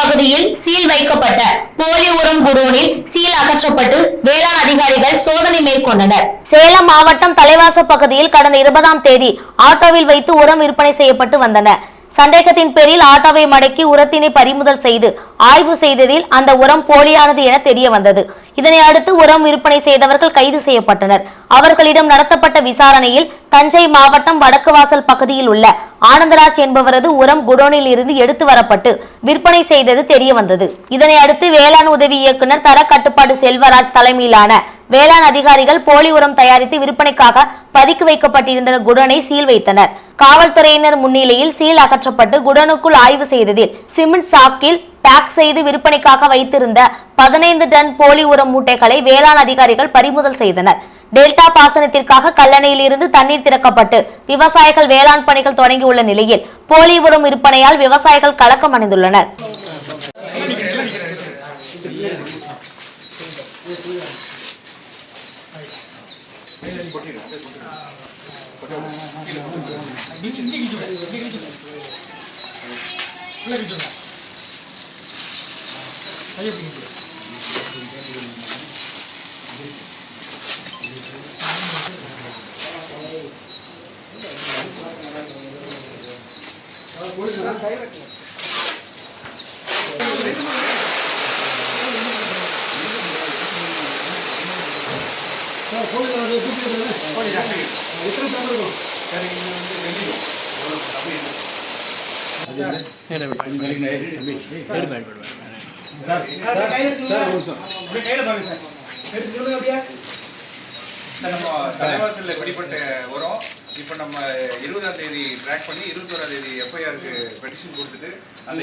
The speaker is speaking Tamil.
பகுதியில் சீல் வைக்கப்பட்ட போலி உரம் குடோனில் சீல் அகற்றப்பட்டு வேளாண் அதிகாரிகள் சோதனை மேற்கொண்டனர். சேலம் மாவட்டம் தலைவாசல் பகுதியில் கடந்த 20ஆம் தேதி ஆட்டோவில் வைத்து உரம் விற்பனை செய்யப்பட்டு வந்தன. சந்தேகத்தின் பேரில் ஆட்டோவை மடக்கி உரத்தினை பறிமுதல் செய்து ஆய்வு செய்ததில் அந்த உரம் போலியானது என தெரிய வந்தது. இதனை அடுத்து உரம் விற்பனை செய்தவர்கள் கைது செய்யப்பட்டனர். அவர்களிடம் நடத்தப்பட்ட விசாரணையில் தஞ்சை மாவட்டம் வடக்கு வாசல் பகுதியில் உள்ள ஆனந்தராஜ் என்பவரது உரம் குடோனில் இருந்து எடுத்து வரப்பட்டு விற்பனை செய்தது தெரிய வந்தது. இதனை அடுத்து வேளாண் உதவி இயக்குநர் தர கட்டுப்பாடு செல்வராஜ் தலைமையிலான வேளாண் அதிகாரிகள் போலி உரம் தயாரித்து விற்பனைக்காக பதுக்கி வைக்கப்பட்டிருந்த குடோனை சீல் வைத்தனர். காவல்துறையினர் முன்னிலையில் சீல் அகற்றப்பட்டு குடோனுக்குள் ஆய்வு செய்ததில் சிமெண்ட் சாக்கில் பேக் செய்து விற்பனைக்காக வைத்திருந்த 15 டன் போலி உரம் மூட்டைகளை வேளாண் அதிகாரிகள் பறிமுதல் செய்தனர். டெல்டா பாசனத்திற்காக கல்லணையில் இருந்து தண்ணீர் திறக்கப்பட்டு விவசாயிகள் வேளாண் பணிகள் தொடங்கியுள்ள நிலையில் போலி உரம் விற்பனையால் விவசாயிகள் கலக்கம் அடைந்துள்ளனர். தலைவாசல்ல பிடிப்பட்ட உரம் இப்ப நம்ம 20ஆம் தேதி ட்ராக் பண்ணி 21ஆம் தேதி FIR பெட்டிஷன் கொடுத்துட்டு அந்த